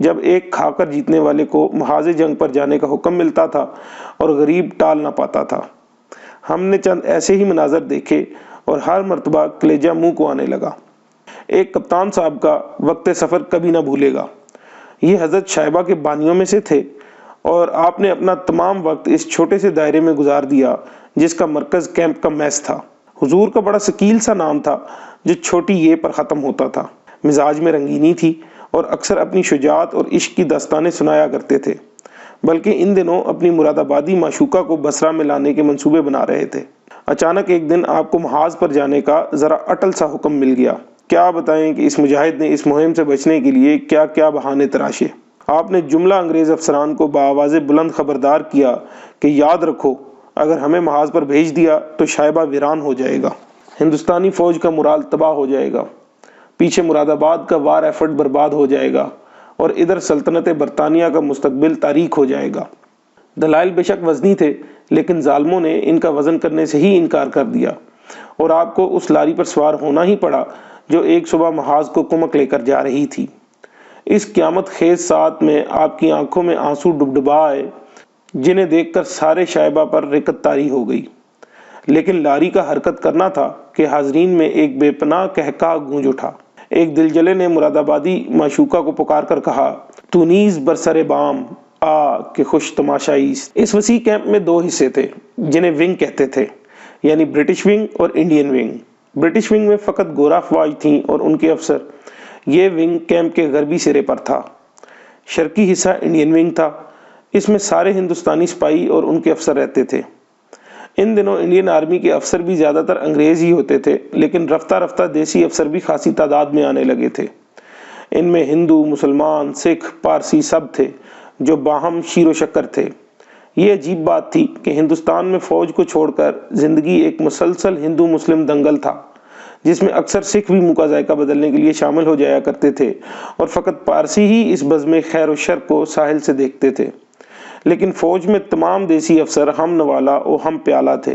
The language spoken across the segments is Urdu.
جب ایک کھا کر جیتنے والے کو محاذ جنگ پر جانے کا حکم ملتا تھا اور غریب ٹال نہ پاتا تھا۔ ہم نے چند ایسے ہی مناظر دیکھے اور ہر مرتبہ کلیجہ منہ کو آنے لگا۔ ایک کپتان صاحب کا وقت سفر کبھی نہ بھولے گا۔ یہ حضرت شائبہ کے بانیوں میں سے تھے اور آپ نے اپنا تمام وقت اس چھوٹے سے دائرے میں گزار دیا جس کا مرکز کیمپ کا میس تھا۔ حضور کا بڑا ثقیل سا نام تھا جو چھوٹی یہ پر ختم ہوتا تھا۔ مزاج میں رنگینی تھی اور اکثر اپنی شجاعت اور عشق کی داستانیں سنایا کرتے تھے، بلکہ ان دنوں اپنی مراد آبادی معشوقہ کو بصرہ میں لانے کے منصوبے بنا رہے تھے۔ اچانک ایک دن آپ کو محاذ پر جانے کا ذرا اٹل سا حکم مل گیا۔ کیا بتائیں کہ اس مجاہد نے اس مہم سے بچنے کے لیے کیا کیا بہانے تراشے۔ آپ نے جملہ انگریز افسران کو بآواز بلند خبردار کیا کہ یاد رکھو، اگر ہمیں محاذ پر بھیج دیا تو شائبہ ویران ہو جائے گا، ہندوستانی فوج کا مورال تباہ ہو جائے گا، پیچھے مراد آباد کا وار ایفرٹ برباد ہو جائے گا اور ادھر سلطنت برطانیہ کا مستقبل تاریک ہو جائے گا۔ دلائل بے شک وزنی تھے، لیکن ظالموں نے ان کا وزن کرنے سے ہی انکار کر دیا اور آپ کو اس لاری پر سوار ہونا ہی پڑا جو ایک صبح محاذ کو کمک لے کر جا رہی تھی۔ اس قیامت خیز ساعت میں آپ کی آنکھوں میں آنسو ڈبڈبا آئے، جنہیں دیکھ کر سارے شائبہ پر رکت طاری ہو گئی۔ لیکن لاری کا حرکت کرنا تھا کہ حاضرین میں ایک بے پناہ قہقہ گونج اٹھا۔ ایک دل جلے نے مراد آبادی معشوقہ کو پکار کر کہا، تو نیز برسر بام آ کہ خوش تماشائی۔ اس وسیع کیمپ میں دو حصے تھے جنہیں ونگ کہتے تھے، یعنی برٹش ونگ اور انڈین ونگ۔ برٹش ونگ میں فقط گورا افواج تھیں اور ان کے افسر۔ یہ ونگ کیمپ کے غربی سرے پر تھا۔ شرقی حصہ انڈین ونگ تھا، اس میں سارے ہندوستانی سپاہی اور ان کے افسر رہتے تھے۔ ان دنوں انڈین آرمی کے افسر بھی زیادہ تر انگریز ہی ہوتے تھے، لیکن رفتہ رفتہ دیسی افسر بھی خاصی تعداد میں آنے لگے تھے۔ ان میں ہندو، مسلمان، سکھ، پارسی سب تھے جو باہم شیر و شکر تھے۔ یہ عجیب بات تھی کہ ہندوستان میں فوج کو چھوڑ کر زندگی ایک مسلسل ہندو مسلم دنگل تھا، جس میں اکثر سکھ بھی منہ کا ذائقہ بدلنے کے لیے شامل ہو جایا کرتے تھے اور فقط پارسی ہی اس بزم خیر و شر کو ساحل سے دیکھتے تھے۔ لیکن فوج میں تمام دیسی افسر ہم نوالا و ہم پیالہ تھے،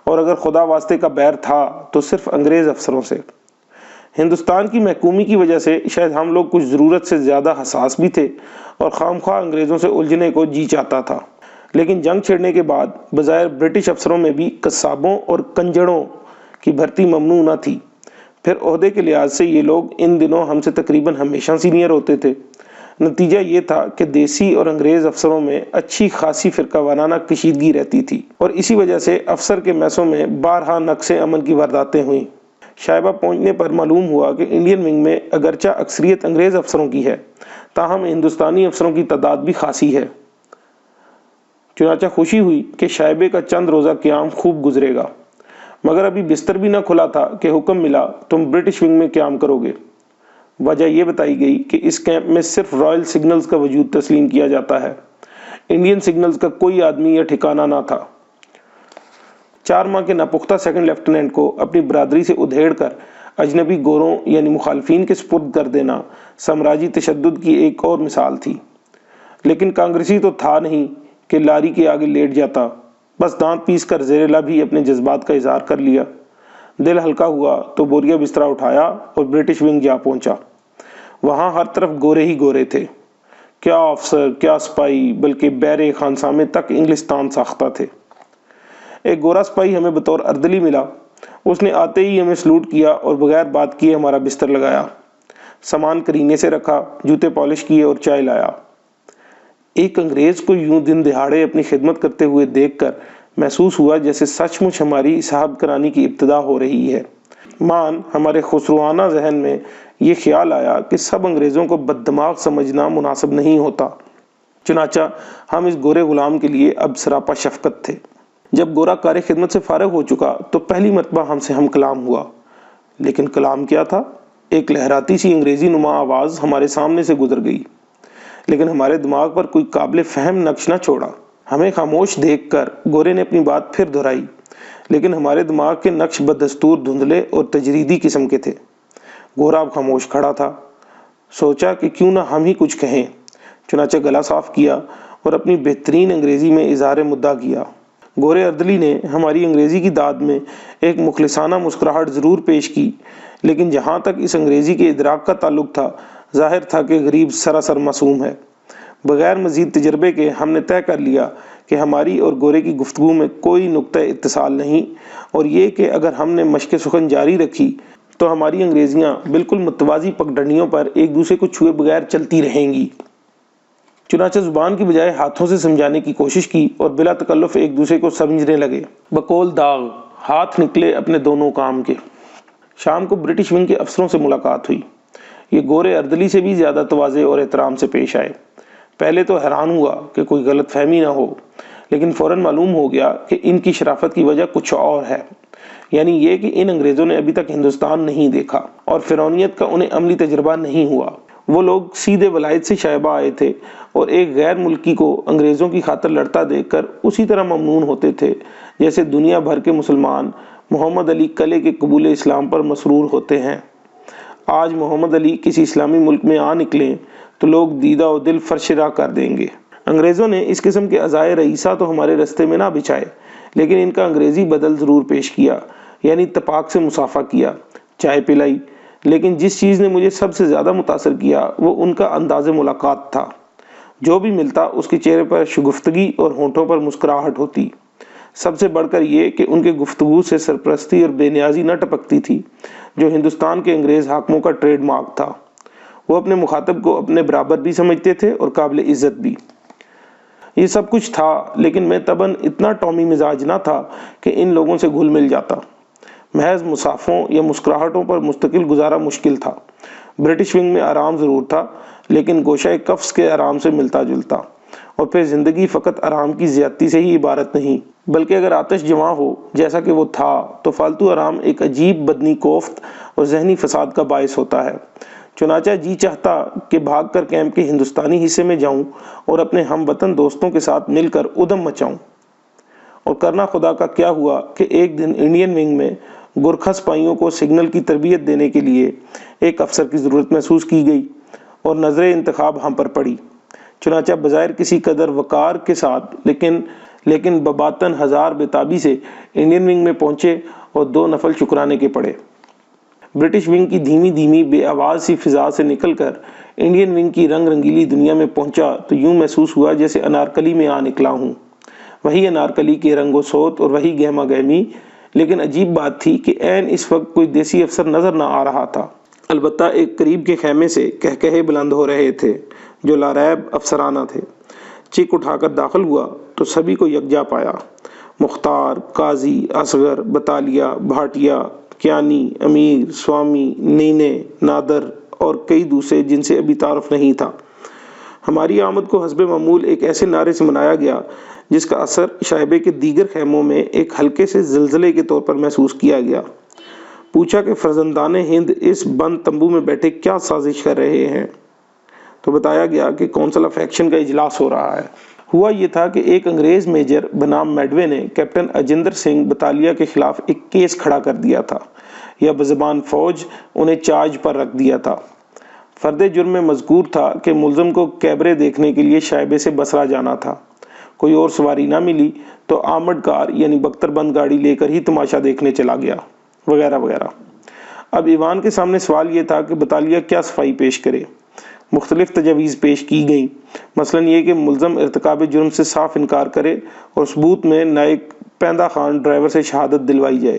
اور اگر خدا واسطے کا بیر تھا تو صرف انگریز افسروں سے۔ ہندوستان کی محکومی کی وجہ سے شاید ہم لوگ کچھ ضرورت سے زیادہ حساس بھی تھے اور خام خواہ انگریزوں سے الجھنے کو جی چاہتا تھا۔ لیکن جنگ چھڑنے کے بعد بظاہر برٹش افسروں میں بھی قصابوں اور کنجڑوں کی بھرتی ممنوع نہ تھی۔ پھر عہدے کے لحاظ سے یہ لوگ ان دنوں ہم سے تقریباً ہمیشہ سینئر ہوتے تھے۔ نتیجہ یہ تھا کہ دیسی اور انگریز افسروں میں اچھی خاصی فرقہ وارانہ کشیدگی رہتی تھی، اور اسی وجہ سے افسر کے میسوں میں بارہا نقص امن کی وارداتیں ہوئیں۔ شائبہ پہنچنے پر معلوم ہوا کہ انڈین ونگ میں اگرچہ اکثریت انگریز افسروں کی ہے، تاہم ہندوستانی افسروں کی تعداد بھی خاصی ہے۔ چنانچہ خوشی ہوئی کہ شائبے کا چند روزہ قیام خوب گزرے گا، مگر ابھی بستر بھی نہ کھلا تھا کہ حکم ملا، تم برٹش ونگ میں قیام کرو گے۔ وجہ یہ بتائی گئی کہ اس کیمپ میں صرف رائل سگنلز کا وجود تسلیم کیا جاتا ہے، انڈین سگنلز کا کوئی آدمی یا ٹھکانہ نہ تھا۔ 4 ماہ کے ناپختہ سیکنڈ لیفٹیننٹ کو اپنی برادری سے ادھیڑ کر اجنبی گوروں یعنی مخالفین کے سپرد کر دینا سامراجی تشدد کی ایک اور مثال تھی۔ لیکن کانگریسی تو تھا نہیں کہ لاری کے آگے لیٹ جاتا، بس دانت پیس کر زیر لب ہی اپنے جذبات کا اظہار کر لیا۔ دل ہلکا ہوا تو بوریا بسترا اٹھایا اور برٹش ونگ جا پہنچا۔ وہاں ہر طرف گورے ہی گورے تھے، کیا افسر کیا سپاہی، بلکہ بیر خانسامے تک انگلستان ساختہ تھے۔ ایک گورا سپاہی ہمیں بطور اردلی ملا، اس نے آتے ہی ہمیں سلوٹ کیا اور بغیر بات کیے ہمارا بستر لگایا، سامان کرینے سے رکھا، جوتے پالش کیے اور چائے لایا۔ ایک انگریز کو یوں دن دہاڑے اپنی خدمت کرتے ہوئے دیکھ کر محسوس ہوا جیسے سچ مچ ہماری صاحب کرانی کی ابتدا ہو رہی ہے۔ مان ہمارے خسروانہ ذہن میں یہ خیال آیا کہ سب انگریزوں کو بددماغ سمجھنا مناسب نہیں ہوتا، چنانچہ ہم اس گورے غلام کے لیے اب سراپا شفقت تھے۔ جب گورا کار خدمت سے فارغ ہو چکا تو پہلی مرتبہ ہم سے ہم کلام ہوا، لیکن کلام کیا تھا؟ ایک لہراتی سی انگریزی نما آواز ہمارے سامنے سے گزر گئی، لیکن ہمارے دماغ پر کوئی قابل فہم نقش نہ چھوڑا۔ ہمیں خاموش دیکھ کر گورے نے اپنی بات پھر دہرائی، لیکن ہمارے دماغ کے نقش بدستور دھندلے اور تجریدی قسم کے تھے۔ گورا اب خاموش کھڑا تھا، سوچا کہ کیوں نہ ہم ہی کچھ کہیں، چنانچہ گلا صاف کیا اور اپنی بہترین انگریزی میں اظہار مدعا کیا۔ گورے اردلی نے ہماری انگریزی کی داد میں ایک مخلصانہ مسکراہٹ ضرور پیش کی، لیکن جہاں تک اس انگریزی کے ادراک کا تعلق تھا، ظاہر تھا کہ غریب سراسر معصوم ہے۔ بغیر مزید تجربے کے ہم نے طے کر لیا کہ ہماری اور گورے کی گفتگو میں کوئی نقطہ اتصال نہیں، اور یہ کہ اگر ہم نے مشق سخن جاری رکھی تو ہماری انگریزیاں بالکل متوازی پگڈنڈیوں پر ایک دوسرے کو چھوئے بغیر چلتی رہیں گی۔ چنانچہ زبان کی بجائے ہاتھوں سے سمجھانے کی کوشش کی اور بلا تکلف ایک دوسرے کو سمجھنے لگے۔ بقول داغ ہاتھ نکلے اپنے دونوں کام کے۔ شام کو برٹش ونگ کے افسروں سے ملاقات ہوئی۔ یہ گورے اردلی سے بھی زیادہ تواضع اور احترام سے پیش آئے۔ پہلے تو حیران ہوا کہ کوئی غلط فہمی نہ ہو، لیکن فوراً معلوم ہو گیا کہ ان کی شرافت کی وجہ کچھ اور ہے، یعنی یہ کہ ان انگریزوں نے ابھی تک ہندوستان نہیں دیکھا اور فرعونیت کا انہیں عملی تجربہ نہیں ہوا۔ وہ لوگ سیدھے ولایت سے شائبہ آئے تھے اور ایک غیر ملکی کو انگریزوں کی خاطر لڑتا دیکھ کر اسی طرح ممنون ہوتے تھے جیسے دنیا بھر کے مسلمان محمد علی قلعے کے قبول اسلام پر مسرور ہوتے ہیں۔ آج محمد علی کسی اسلامی ملک میں آ نکلیں تو لوگ دیدہ و دل فرش راہ کر دیں گے۔ انگریزوں نے اس قسم کے عزائے رئیسہ تو ہمارے رستے میں نہ بچھائے، لیکن ان کا انگریزی بدل ضرور پیش کیا، یعنی اتفاق سے مصافحہ کیا، چائے پلائی۔ لیکن جس چیز نے مجھے سب سے زیادہ متاثر کیا وہ ان کا انداز ملاقات تھا۔ جو بھی ملتا اس کے چہرے پر شگفتگی اور ہونٹوں پر مسکراہٹ ہوتی۔ سب سے بڑھ کر یہ کہ ان کے گفتگو سے سرپرستی اور بے نیازی نہ ٹپکتی تھی، جو ہندوستان کے انگریز حاکموں کا ٹریڈ مارک تھا۔ وہ اپنے مخاطب کو اپنے برابر بھی سمجھتے تھے اور قابل عزت بھی۔ یہ سب کچھ تھا، لیکن میں طبعاً اتنا ٹومی مزاج نہ تھا کہ ان لوگوں سے گھل مل جاتا۔ محض مصافحوں یا مسکراہٹوں پر مستقل گزارا مشکل تھا۔ برٹش ونگ میں آرام ضرور تھا، لیکن گوشہ قفس کے آرام سے ملتا جلتا۔ اور پھر زندگی فقط آرام کی زیادتی سے ہی عبارت نہیں، بلکہ اگر آتش جمع ہو جیسا کہ وہ تھا تو فالتو آرام ایک عجیب بدنی کوفت اور ذہنی فساد کا باعث ہوتا ہے۔ چنانچہ جی چاہتا کہ بھاگ کر کیمپ کے ہندوستانی حصے میں جاؤں اور اپنے ہم وطن دوستوں کے ساتھ مل کر ادھم مچاؤں۔ اور کرنا خدا کا کیا ہوا کہ ایک دن انڈین ونگ میں گورکھا سپاہیوں کو سگنل کی تربیت دینے کے لیے ایک افسر کی ضرورت محسوس کی گئی اور نظر انتخاب ہم پر پڑی۔ چنانچہ بظاہر کسی قدر وقار کے ساتھ لیکن بباطن ہزار بےتابی سے انڈین ونگ میں پہنچے اور 2 نفل شکرانے کے پڑے۔ برٹش ونگ کی دھیمی دھیمی بے آواز سی فضا سے نکل کر انڈین ونگ کی رنگ رنگیلی دنیا میں پہنچا تو یوں محسوس ہوا جیسے انارکلی میں آ نکلا ہوں۔ وہی انارکلی کے رنگ و صوت اور وہی گہما گہمی، لیکن عجیب بات تھی کہ عین اس وقت کوئی دیسی افسر نظر نہ آ رہا تھا۔ البتہ ایک قریب کے خیمے سے کہکہے بلند ہو رہے تھے جو لاریب افسرانہ تھے۔ چک اٹھا کر داخل ہوا تو سبھی کو یکجا پایا۔ مختار، قاضی، اصغر، بطالیہ، بھاٹیا، کیانی، امیر، سوامی، نینے، نادر اور کئی دوسرے جن سے ابھی تعارف نہیں تھا۔ ہماری آمد کو حسب معمول ایک ایسے نعرے سے منایا گیا جس کا اثر شائبے کے دیگر خیموں میں ایک ہلکے سے زلزلے کے طور پر محسوس کیا گیا۔ پوچھا کہ فرزندان ہند اس بند تمبو میں بیٹھے کیا سازش کر رہے ہیں، تو بتایا گیا کہ کونسل آف ایکشن کا اجلاس ہو رہا ہے۔ ہوا یہ تھا کہ ایک انگریز میجر بنام میڈوے نے کیپٹن اجندر سنگھ بطالیہ کے خلاف ایک کیس کھڑا کر دیا تھا، یا بزبان فوج انہیں چارج پر رکھ دیا تھا۔ فرد جرم میں مذکور تھا کہ ملزم کو کیبرے دیکھنے کے لیے شائبے سے بصرہ جانا تھا۔ کوئی اور سواری نہ ملی تو آرمڈ کار یعنی بختر بند گاڑی لے کر ہی تماشا دیکھنے چلا گیا، وغیرہ وغیرہ۔ اب ایوان کے سامنے سوال یہ تھا کہ بطالیہ کیا صفائی پیش کرے۔ مختلف تجاویز پیش کی گئیں، مثلاً یہ کہ ملزم ارتکاب جرم سے صاف انکار کرے اور ثبوت میں نائک پیندہ خان ڈرائیور سے شہادت دلوائی جائے۔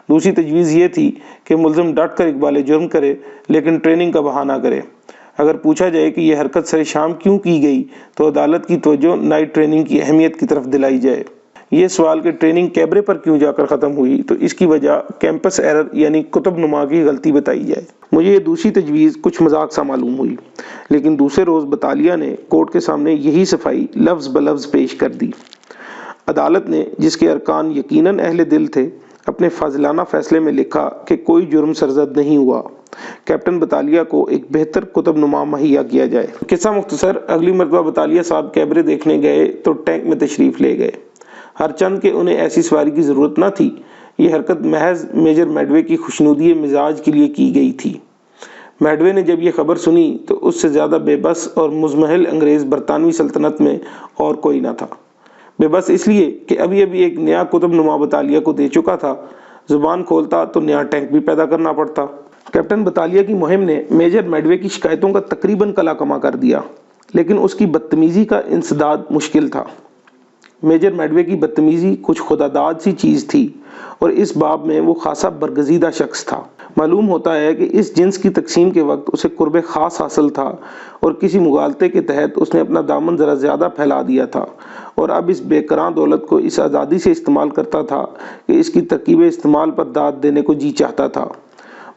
دوسری تجویز یہ تھی کہ ملزم ڈٹ کر اقبال جرم کرے لیکن ٹریننگ کا بہانہ کرے۔ اگر پوچھا جائے کہ یہ حرکت سر شام کیوں کی گئی تو عدالت کی توجہ نائٹ ٹریننگ کی اہمیت کی طرف دلائی جائے۔ یہ سوال کہ ٹریننگ کیبرے پر کیوں جا کر ختم ہوئی تو اس کی وجہ کیمپس ایرر یعنی کتب نما کی غلطی بتائی جائے۔ مجھے یہ دوسری تجویز کچھ مذاق سا معلوم ہوئی، لیکن دوسرے روز بطالیہ نے کورٹ کے سامنے یہی صفائی لفظ بلفظ پیش کر دی۔ عدالت نے، جس کے ارکان یقیناً اہل دل تھے، اپنے فاضلانہ فیصلے میں لکھا کہ کوئی جرم سرزد نہیں ہوا، کیپٹن بطالیہ کو ایک بہتر کتب نما مہیا کیا جائے۔ قصہ مختصر، اگلی مرتبہ بطالیہ صاحب کیبرے دیکھنے گئے تو ٹینک میں تشریف لے گئے، ہر چند کہ انہیں ایسی سواری کی ضرورت نہ تھی۔ یہ حرکت محض میجر میڈوے کی خوشنودی مزاج کے لیے کی گئی تھی۔ میڈوے نے جب یہ خبر سنی تو اس سے زیادہ بے بس اور مزمحل انگریز برطانوی سلطنت میں اور کوئی نہ تھا۔ بے بس اس لیے کہ ابھی ایک نیا کتب نما بطالیہ کو دے چکا تھا، زبان کھولتا تو نیا ٹینک بھی پیدا کرنا پڑتا۔ کیپٹن بطالیہ کی مہم نے میجر میڈوے کی شکایتوں کا تقریباً کلا کما کر دیا، لیکن اس کی بدتمیزی کا انسداد مشکل تھا۔ میجر میڈوے کی بدتمیزی کچھ خداداد سی چیز تھی اور اس باب میں وہ خاصا برگزیدہ شخص تھا۔ معلوم ہوتا ہے کہ اس جنس کی تقسیم کے وقت اسے قرب خاص حاصل تھا اور کسی مغالطے کے تحت اس نے اپنا دامن ذرا زیادہ پھیلا دیا تھا اور اب اس بے کراں دولت کو اس آزادی سے استعمال کرتا تھا کہ اس کی ترکیب استعمال پر داد دینے کو جی چاہتا تھا۔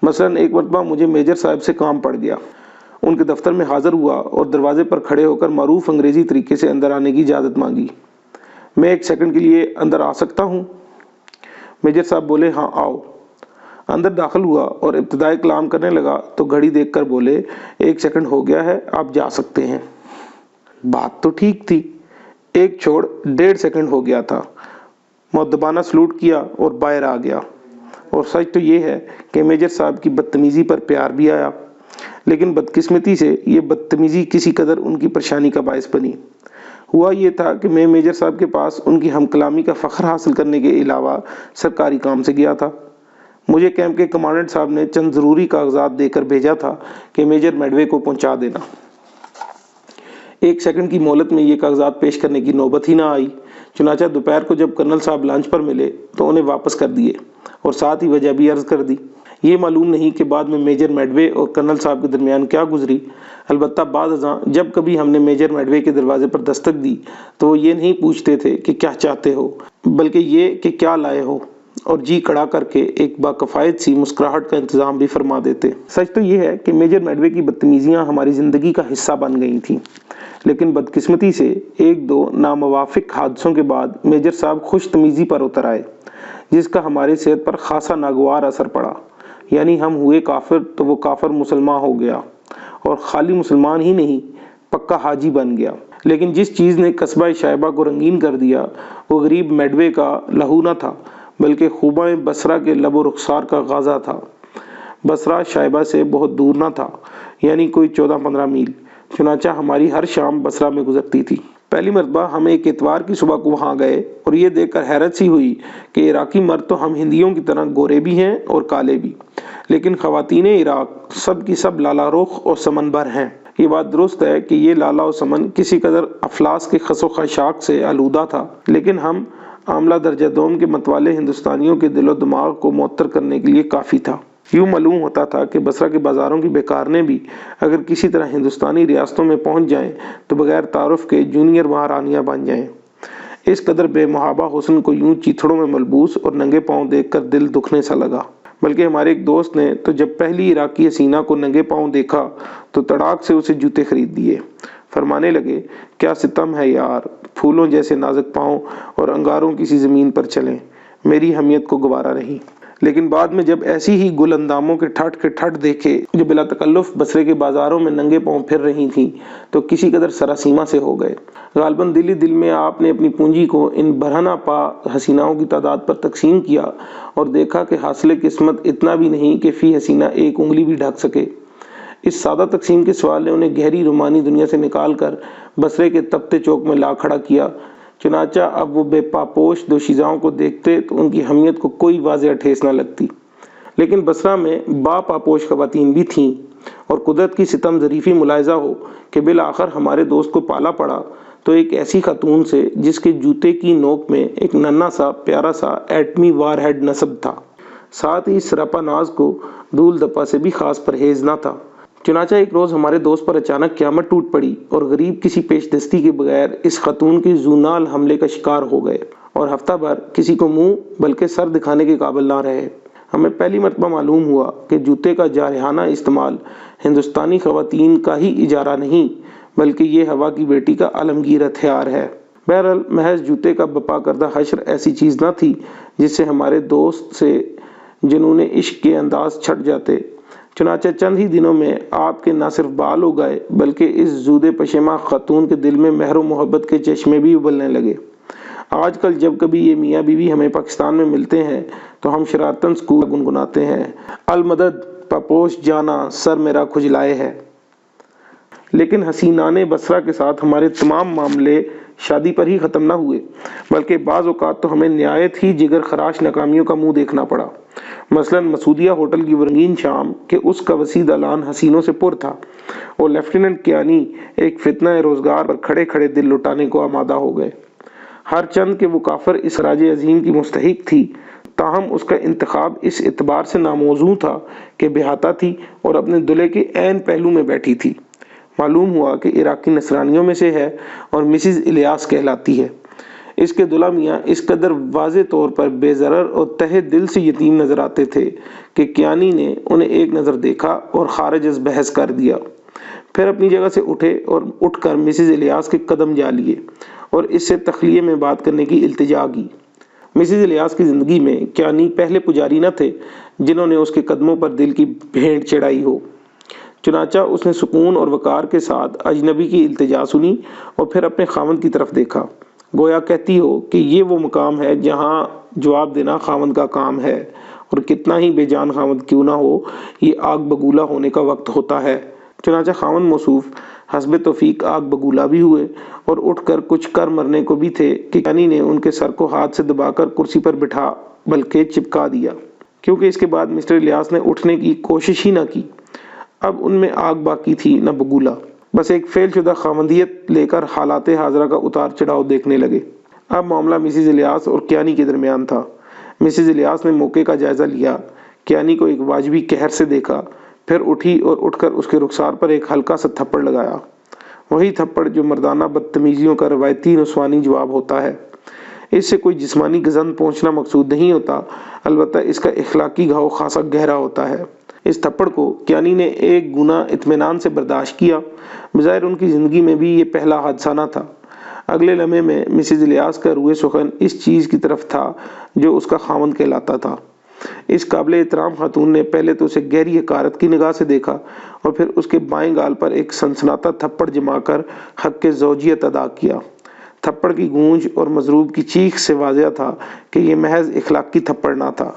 مثلاً ایک مرتبہ مجھے میجر صاحب سے کام پڑ گیا، ان کے دفتر میں حاضر ہوا اور دروازے پر کھڑے ہو کر معروف انگریزی طریقے سے اندر آنے کی اجازت مانگی۔ میں 1 سیکنڈ کے لیے اندر آ سکتا ہوں؟ میجر صاحب بولے ہاں آؤ۔ اندر داخل ہوا اور ابتدائی کلام کرنے لگا تو گھڑی دیکھ کر بولے 1 سیکنڈ ہو گیا ہے، آپ جا سکتے ہیں۔ بات تو ٹھیک تھی، 1 چھوڑ 1.5 سیکنڈ ہو گیا تھا۔ مؤدبانہ سلوٹ کیا اور باہر آ گیا۔ اور سچ تو یہ ہے کہ میجر صاحب کی بدتمیزی پر پیار بھی آیا، لیکن بدقسمتی سے یہ بدتمیزی کسی قدر ان کی پریشانی کا باعث بنی۔ ہوا یہ تھا کہ میں میجر صاحب کے پاس ان کی ہم کلامی کا فخر حاصل کرنے کے علاوہ سرکاری کام سے گیا تھا۔ مجھے کیمپ کے کمانڈنٹ صاحب نے چند ضروری کاغذات دے کر بھیجا تھا کہ میجر میڈوے کو پہنچا دینا۔ 1 سیکنڈ کی مہلت میں یہ کاغذات پیش کرنے کی نوبت ہی نہ آئی، چنانچہ دوپہر کو جب کرنل صاحب لنچ پر ملے تو انہیں واپس کر دیے اور ساتھ ہی وجہ بھی عرض کر دی۔ یہ معلوم نہیں کہ بعد میں میجر میڈوے اور کرنل صاحب کے درمیان کیا گزری، البتہ بعد ازاں جب کبھی ہم نے میجر میڈوے کے دروازے پر دستک دی تو وہ یہ نہیں پوچھتے تھے کہ کیا چاہتے ہو، بلکہ یہ کہ کیا لائے ہو، اور جی کڑا کر کے ایک باکفایت سی مسکراہٹ کا انتظام بھی فرما دیتے۔ سچ تو یہ ہے کہ میجر میڈوے کی بدتمیزیاں ہماری زندگی کا حصہ بن گئی تھیں، لیکن بدقسمتی سے 1-2 ناموافق حادثوں کے بعد میجر صاحب خوش تمیزی پر اتر آئے، جس کا ہماری صحت پر خاصا ناگوار اثر پڑا۔ یعنی ہم ہوئے کافر تو وہ کافر مسلمان ہو گیا، اور خالی مسلمان ہی نہیں پکا حاجی بن گیا۔ لیکن جس چیز نے قصبہ شائبہ کو رنگین کر دیا وہ غریب میڈوے کا لہو نہ تھا، بلکہ خوبہ بصرہ کے لب و رخسار کا غازہ تھا۔ بصرہ شائبہ سے بہت دور نہ تھا، یعنی کوئی 14-15 میل، چنانچہ ہماری ہر شام بصرہ میں گزرتی تھی۔ پہلی مرتبہ ہم ایک اتوار کی صبح کو وہاں گئے اور یہ دیکھ کر حیرت سی ہوئی کہ عراقی مرد تو ہم ہندیوں کی طرح گورے بھی ہیں اور کالے بھی، لیکن خواتین عراق سب کی سب لالا رخ اور سمن بھر ہیں۔ یہ بات درست ہے کہ یہ لالا و سمن کسی قدر افلاس کے خس و خاشاک سے آلودہ تھا، لیکن ہم عاملہ درجہ دوم کے متوالے ہندوستانیوں کے دل و دماغ کو معطر کرنے کے لیے کافی تھا۔ یوں معلوم ہوتا تھا کہ بصرہ کے بازاروں کی بیکارنیں بھی اگر کسی طرح ہندوستانی ریاستوں میں پہنچ جائیں تو بغیر تعارف کے جونیئر مہارانیاں بن جائیں۔ اس قدر بے محابہ حسن کو یوں چیتھڑوں میں ملبوس اور ننگے پاؤں دیکھ کر دل دکھنے سا لگا۔ بلکہ ہمارے ایک دوست نے تو جب پہلی عراقی حسینہ کو ننگے پاؤں دیکھا تو تڑاک سے اسے جوتے خرید دیے۔ فرمانے لگے کیا ستم ہے یار، پھولوں جیسے نازک پاؤں اور انگاروں کسی زمین پر چلیں، میری حمیت کو گوارا نہیں۔ لیکن بعد میں جب ایسی ہی گل انداموں کے ٹھٹ دیکھے جو بلا تکلف بصرے کے بازاروں میں ننگے پاؤں پھر رہی تھیں تو کسی قدر سراسیمہ سے ہو گئے۔ غالباً دل ہی دل میں آپ نے اپنی پونجی کو ان برہنہ پا حسیناؤں کی تعداد پر تقسیم کیا اور دیکھا کہ حاصل قسمت اتنا بھی نہیں کہ فی حسینہ 1 انگلی بھی ڈھک سکے۔ اس سادہ تقسیم کے سوال نے انہیں گہری رومانی دنیا سے نکال کر بصرے کے تپتے چوک میں لا کھڑا کیا۔ چنانچہ اب وہ بے پاپوش دوشیزاؤں کو دیکھتے تو ان کی حمیت کو کوئی واضح ٹھیس نہ لگتی۔ لیکن بصرہ میں با پاپوش خواتین بھی تھیں، اور قدرت کی ستم ظریفی ملاحظہ ہو کہ بالآخر ہمارے دوست کو پالا پڑا تو ایک ایسی خاتون سے جس کے جوتے کی نوک میں ایک ننھا سا پیارا سا ایٹمی وار ہیڈ نصب تھا، ساتھ ہی سراپا ناز کو دھول دھپا سے بھی خاص پرہیز نہ تھا۔ چنانچہ ایک روز ہمارے دوست پر اچانک قیامت ٹوٹ پڑی اور غریب کسی پیش دستی کے بغیر اس خاتون کے زونال حملے کا شکار ہو گئے اور ہفتہ بھر کسی کو منہ بلکہ سر دکھانے کے قابل نہ رہے۔ ہمیں پہلی مرتبہ معلوم ہوا کہ جوتے کا جارحانہ استعمال ہندوستانی خواتین کا ہی اجارہ نہیں بلکہ یہ ہوا کی بیٹی کا عالمگیر ہتھیار ہے۔ بہرحال محض جوتے کا بپا کردہ حشر ایسی چیز نہ تھی جس سے ہمارے دوست سے جنون عشق کے انداز چھٹ جاتے۔ چنانچہ چند ہی دنوں میں آپ کے نہ صرف بال ہو گئے بلکہ اس زود پشیماں خاتون کے دل میں مہر و محبت کے چشمے بھی ابلنے لگے۔ آج کل جب کبھی یہ میاں بیوی ہمیں پاکستان میں ملتے ہیں تو ہم شرارتاً سکول گنگناتے ہیں المدد پاپوش جانا سر میرا کھجلائے ہے۔ لیکن حسینان بصرہ کے ساتھ ہمارے تمام معاملے شادی پر ہی ختم نہ ہوئے بلکہ بعض اوقات تو ہمیں نہایت ہی جگر خراش ناکامیوں کا منہ دیکھنا پڑا۔ مثلاً مسعودیہ ہوٹل کی وہ رنگین شام کہ اس کا وسیع دالان حسینوں سے پر تھا، اور لیفٹیننٹ کیانی ایک فتنہ روزگار پر کھڑے کھڑے دل لٹانے کو آمادہ ہو گئے۔ ہر چند کہ وہ کافر اس راج عظیم کی مستحق تھی، تاہم اس کا انتخاب اس اعتبار سے ناموزوں تھا کہ بیہاتہ تھی اور اپنے دلہے کے عین پہلو میں بیٹھی تھی۔ معلوم ہوا کہ عراقی نصرانیوں میں سے ہے اور مسز الیاس کہلاتی ہے۔ اس کے دلہا میاں اس قدر واضح طور پر بے ضرر اور تہہ دل سے یتیم نظر آتے تھے کہ کیانی نے انہیں ایک نظر دیکھا اور خارج از بحث کر دیا، پھر اپنی جگہ سے اٹھے اور اٹھ کر مسز الیاس کے قدم جا لیے اور اس سے تخلیے میں بات کرنے کی التجا کی۔ مسز الیاس کی زندگی میں کیانی پہلے پجاری نہ تھے جنہوں نے اس کے قدموں پر دل کی بھیڑ چڑھائی ہو، چنانچہ اس نے سکون اور وقار کے ساتھ اجنبی کی التجا سنی اور پھر اپنے خاوند کی طرف دیکھا، گویا کہتی ہو کہ یہ وہ مقام ہے جہاں جواب دینا خاوند کا کام ہے، اور کتنا ہی بے جان خاوند کیوں نہ ہو، یہ آگ بگولہ ہونے کا وقت ہوتا ہے۔ چنانچہ خاوند موصوف حسب توفیق آگ بگولہ بھی ہوئے اور اٹھ کر کچھ کر مرنے کو بھی تھے کہ کیانی نے ان کے سر کو ہاتھ سے دبا کر کرسی پر بٹھا بلکہ چپکا دیا، کیونکہ اس کے بعد مسٹر الیاس نے اٹھنے کی کوشش ہی نہ کی۔ اب ان میں آگ باقی تھی نہ بگولہ، بس ایک فیل شدہ خاوندیت لے کر حالات حاضرہ کا اتار چڑھاؤ دیکھنے لگے۔ اب معاملہ مسز الیاس اور کیانی کے درمیان تھا۔ مسز الیاس نے موقع کا جائزہ لیا، کیانی کو ایک واجبی قہر سے دیکھا، پھر اٹھی اور اٹھ کر اس کے رخسار پر ایک ہلکا سا تھپڑ لگایا، وہی تھپڑ جو مردانہ بدتمیزیوں کا روایتی نسوانی جواب ہوتا ہے۔ اس سے کوئی جسمانی گزند پہنچنا مقصود نہیں ہوتا، البتہ اس کا اخلاقی گھاؤ خاصا گہرا ہوتا ہے۔ اس تھپڑ کو کیانی نے ایک گنا اطمینان سے برداشت کیا، بظاہر ان کی زندگی میں بھی یہ پہلا حادثہ نہ تھا۔ اگلے لمحے میں مسز الیاس کا روئے سخن اس چیز کی طرف تھا جو اس کا خاوند کہلاتا تھا۔ اس قابل احترام خاتون نے پہلے تو اسے گہری حقارت کی نگاہ سے دیکھا اور پھر اس کے بائیں گال پر ایک سنسناتا تھپڑ جما کر حق زوجیت ادا کیا۔ تھپڑ کی گونج اور مضروب کی چیخ سے واضح تھا کہ یہ محض اخلاقی تھپڑ نہ تھا۔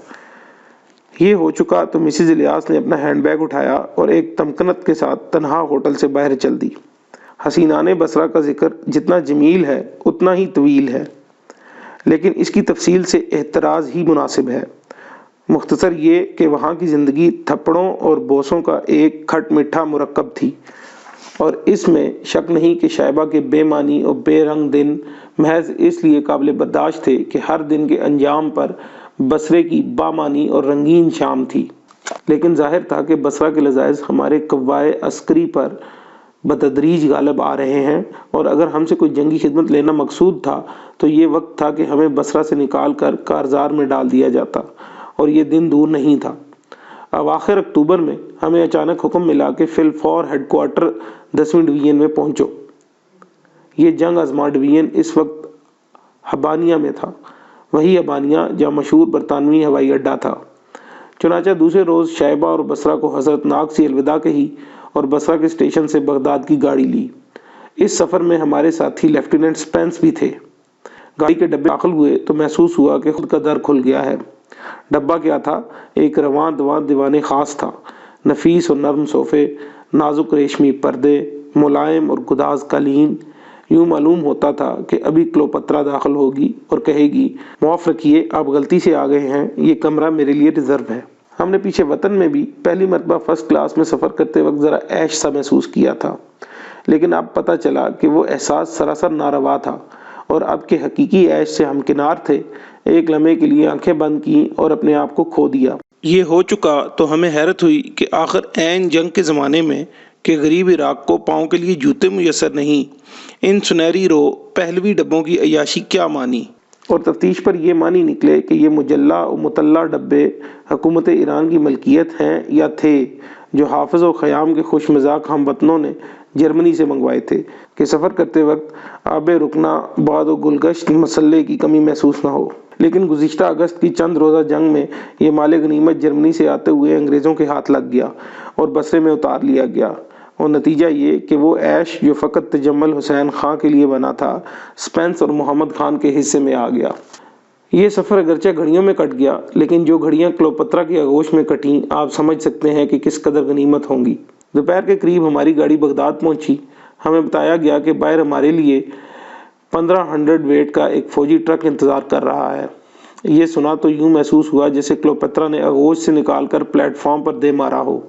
یہ ہو چکا تو مسز الیاس نے اپنا ہینڈ بیگ اٹھایا اور ایک تمکنت کے ساتھ تنہا ہوٹل سے باہر چل دی۔ حسینان بصرہ کا ذکر جتنا جمیل ہے اتنا ہی طویل ہے، لیکن اس کی تفصیل سے احتراز ہی مناسب ہے۔ مختصر یہ کہ وہاں کی زندگی تھپڑوں اور بوسوں کا ایک کھٹ میٹھا مرکب تھی، اور اس میں شک نہیں کہ شائبہ کے بے معنی اور بے رنگ دن محض اس لیے قابل برداشت تھے کہ ہر دن کے انجام پر بصرے کی بامانی اور رنگین شام تھی۔ لیکن ظاہر تھا کہ بصرہ کے لذائذ ہمارے قوائے عسکری پر بتدریج غالب آ رہے ہیں، اور اگر ہم سے کوئی جنگی خدمت لینا مقصود تھا تو یہ وقت تھا کہ ہمیں بصرہ سے نکال کر کارزار میں ڈال دیا جاتا، اور یہ دن دور نہیں تھا۔ اواخر اکتوبر میں ہمیں اچانک حکم ملا کہ فی الفور ہیڈ کوارٹر 10ویں ڈویژن میں پہنچو۔ یہ جنگ آزما ڈویژن اس وقت ہبانیہ میں تھا، وہی ہبانیہ جہاں مشہور برطانوی ہوائی اڈہ تھا۔ چنانچہ دوسرے روز شائبہ اور بصرہ کو حضرت ناک سی الوداع کہی اور بصرہ کے اسٹیشن سے بغداد کی گاڑی لی۔ اس سفر میں ہمارے ساتھی لیفٹیننٹ سپینس بھی تھے۔ گاڑی کے ڈبے داخل ہوئے تو محسوس ہوا کہ خود کا در کھل گیا ہے۔ ڈبہ کیا تھا؟ ایک رواں دواں دیوان خاص تھا، نفیس اور نرم صوفے، نازک ریشمی پردے، ملائم اور گداز قالین۔ یوں معلوم ہوتا تھا کہ ابھی کلوپترا داخل ہوگی اور کہے گی، معاف رکھیے آپ غلطی سے آ گئے ہیں، یہ کمرہ میرے لیے ریزرو ہے۔ ہم نے پیچھے وطن میں بھی پہلی مرتبہ فرسٹ کلاس میں سفر کرتے وقت ذرا عیش سا محسوس کیا تھا، لیکن اب پتہ چلا کہ وہ احساس سراسر ناروا تھا، اور اب کے حقیقی عیش سے ہمکنار تھے۔ ایک لمحے کے لیے آنکھیں بند کیں اور اپنے آپ کو کھو دیا۔ یہ ہو چکا تو ہمیں حیرت ہوئی کہ آخر عین جنگ کے زمانے میں کہ غریب عراق کو پاؤں کے لیے جوتے میسر نہیں، ان سنہری رو پہلوی ڈبوں کی عیاشی کیا مانی؟ اور تفتیش پر یہ مانی نکلے کہ یہ مجلہ و مطلع ڈبے حکومت ایران کی ملکیت ہیں یا تھے، جو حافظ و خیام کے خوش مذاق ہم وطنوں نے جرمنی سے منگوائے تھے کہ سفر کرتے وقت آب رکنا بعد و گلگشت مسلح کی کمی محسوس نہ ہو۔ لیکن گزشتہ اگست کی چند روزہ جنگ میں یہ مال غنیمت جرمنی سے آتے ہوئے انگریزوں کے ہاتھ لگ گیا اور بصرے میں اتار لیا گیا، اور نتیجہ یہ کہ وہ عیش جو فقط تجمل حسین خان کے لیے بنا تھا، سپینس اور محمد خان کے حصے میں آ گیا۔ یہ سفر اگرچہ گھڑیوں میں کٹ گیا، لیکن جو گھڑیاں کلوپترا کی آغوش میں کٹیں آپ سمجھ سکتے ہیں کہ کس قدر غنیمت ہوں گی۔ دوپہر کے قریب ہماری گاڑی بغداد پہنچی۔ ہمیں بتایا گیا کہ باہر ہمارے لیے 1500 ویٹ کا ایک فوجی ٹرک انتظار کر رہا ہے۔ یہ سنا تو یوں محسوس ہوا جیسے کلوپترا نے آغوش سے نکال کر پلیٹ فارم پر دے مارا ہو۔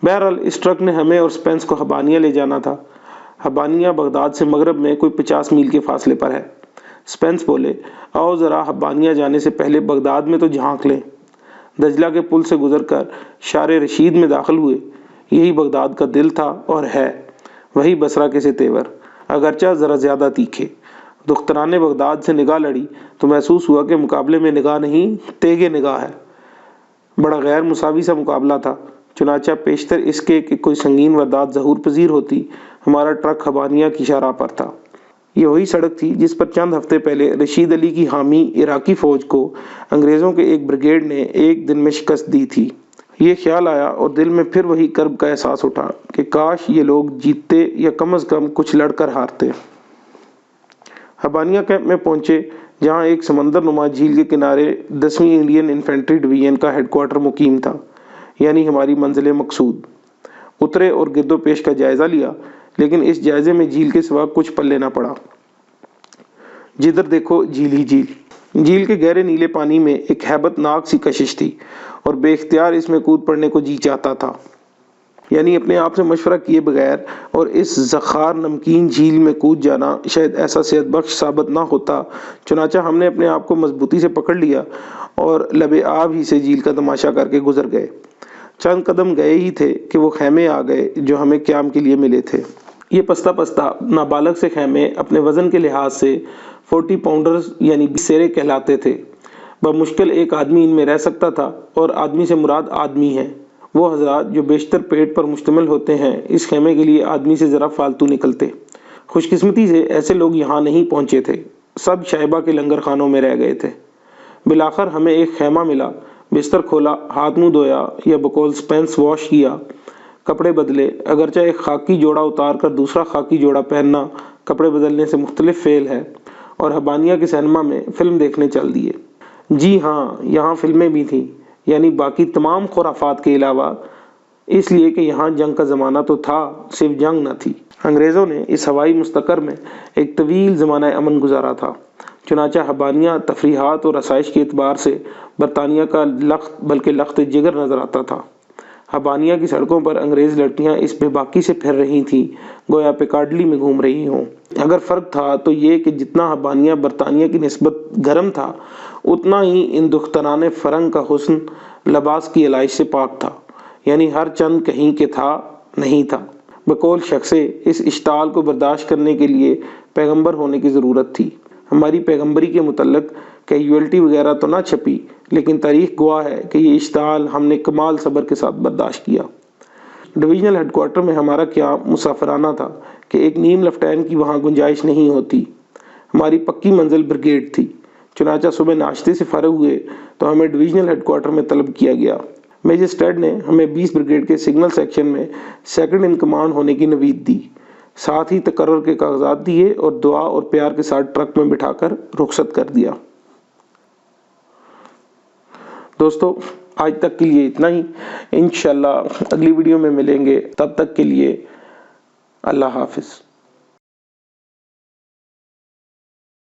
بہرحال اس ٹرک نے ہمیں اور سپینس کو ہبانیہ لے جانا تھا۔ ہبانیہ بغداد سے مغرب میں کوئی 50 میل کے فاصلے پر ہے۔ سپینس بولے، آؤ ذرا ہبانیہ جانے سے پہلے بغداد میں تو جھانک لیں۔ دجلہ کے پل سے گزر کر شار رشید میں داخل ہوئے۔ یہی بغداد کا دل تھا اور ہے، وہی بصرہ کے سے تیور، اگرچہ ذرا زیادہ تیکھے۔ دختران بغداد سے نگاہ لڑی تو محسوس ہوا کہ مقابلے میں نگاہ نہیں، تیغ نگاہ ہے۔ بڑا غیر مساوی سا مقابلہ تھا، چنانچہ پیشتر اس کے کہ کوئی سنگین واردات ظہور پذیر ہوتی، ہمارا ٹرک ہبانیہ کی شاہراہ پر تھا۔ یہ وہی سڑک تھی جس پر چند ہفتے پہلے رشید علی کی حامی عراقی فوج کو انگریزوں کے ایک بریگیڈ نے ایک دن میں شکست دی تھی۔ یہ خیال آیا اور دل میں پھر وہی کرب کا احساس اٹھا کہ کاش یہ لوگ جیتتے یا کم از کم کچھ لڑ کر ہارتے۔ ہبانیہ کیمپ میں پہنچے، جہاں ایک سمندر نما جھیل کے کنارے 10ویں انڈین انفینٹری ڈویژن کا ہیڈ کوارٹر مقیم تھا، یعنی ہماری منزل مقصود۔ اترے اور گرد و پیش کا جائزہ لیا، لیکن اس جائزے میں جھیل کے سوا کچھ پلے نہ پڑا۔ جدھر دیکھو جھیل ہی جھیل۔ جھیل کے گہرے نیلے پانی میں ایک ہیبت ناک سی کشش تھی اور بے اختیار اس میں کود پڑنے کو جی چاہتا تھا، یعنی اپنے آپ سے مشورہ کیے بغیر، اور اس زخار نمکین جھیل میں کود جانا شاید ایسا صحت بخش ثابت نہ ہوتا۔ چنانچہ ہم نے اپنے آپ کو مضبوطی سے پکڑ لیا اور لب آب ہی سے جھیل کا تماشا کر کے گزر گئے۔ چند قدم گئے ہی تھے کہ وہ خیمے آ گئے جو ہمیں قیام کے لیے ملے تھے۔ یہ پستہ پستہ نابالغ سے خیمے اپنے وزن کے لحاظ سے 40 پاؤنڈرز یعنی 20 سیرے کہلاتے تھے۔ بمشکل ایک آدمی ان میں رہ سکتا تھا، اور آدمی سے مراد آدمی ہے وہ حضرات جو بیشتر پیٹ پر مشتمل ہوتے ہیں۔ اس خیمے کے لیے آدمی سے ذرا فالتو نکلتے۔ خوش قسمتی سے ایسے لوگ یہاں نہیں پہنچے تھے، سب شائبہ کے لنگر خانوں میں رہ گئے تھے۔ بالآخر ہمیں ایک خیمہ ملا، بستر کھولا، ہاتھ منہ دھویا یا بقول سپینس واش کیا، کپڑے بدلے، اگرچہ ایک خاکی جوڑا اتار کر دوسرا خاکی جوڑا پہننا کپڑے بدلنے سے مختلف فعل ہے، اور ہبانیہ کے سینما میں فلم دیکھنے چل دیے۔ جی ہاں، یہاں فلمیں بھی تھیں، یعنی باقی تمام خرافات کے علاوہ، اس لیے کہ یہاں جنگ کا زمانہ تو تھا، صرف جنگ نہ تھی۔ انگریزوں نے اس ہوائی مستقر میں ایک طویل زمانہ امن گزارا تھا، چنانچہ ہبانیہ تفریحات اور آسائش کے اعتبار سے برطانیہ کا لخت بلکہ لخت جگر نظر آتا تھا۔ ہبانیہ کی سڑکوں پر انگریز لڑکیاں اس بے باکی سے پھر رہی تھیں گویا پیکاڈلی میں گھوم رہی ہوں۔ اگر فرق تھا تو یہ کہ جتنا ہبانیہ برطانیہ کی نسبت گرم تھا، اتنا ہی ان دختران فرنگ کا حسن لباس کی علائش سے پاک تھا، یعنی ہر چند کہیں کہ تھا نہیں تھا۔ بقول شخصے اس اشتعال کو برداشت کرنے کے لیے پیغمبر ہونے کی ضرورت تھی۔ ہماری پیغمبری کے متعلق کیجویلٹی وغیرہ تو نہ چھپی، لیکن تاریخ گواہ ہے کہ یہ اشتعال ہم نے کمال صبر کے ساتھ برداشت کیا۔ ڈویژنل ہیڈ کوارٹر میں ہمارا قیام مسافرانہ تھا کہ ایک نیم لیفٹیننٹ کی وہاں گنجائش نہیں ہوتی۔ ہماری پکی منزل بریگیڈ تھی، چنانچہ صبح ناشتے سے فارغ ہوئے تو ہمیں ڈویژنل ہیڈ کوارٹر میں طلب کیا گیا۔ میجر اسٹیڈ نے ہمیں 20 بریگیڈ کے سگنل سیکشن میں سیکنڈ ان کمانڈ ہونے کی نوید دی، ساتھ ہی تقرر کے کاغذات دیے اور دعا اور پیار کے ساتھ ٹرک میں بٹھا کر رخصت کر دیا۔ دوستو، آج تک کے لیے اتنا ہی، انشاءاللہ اگلی ویڈیو میں ملیں گے، تب تک کے لیے اللہ حافظ۔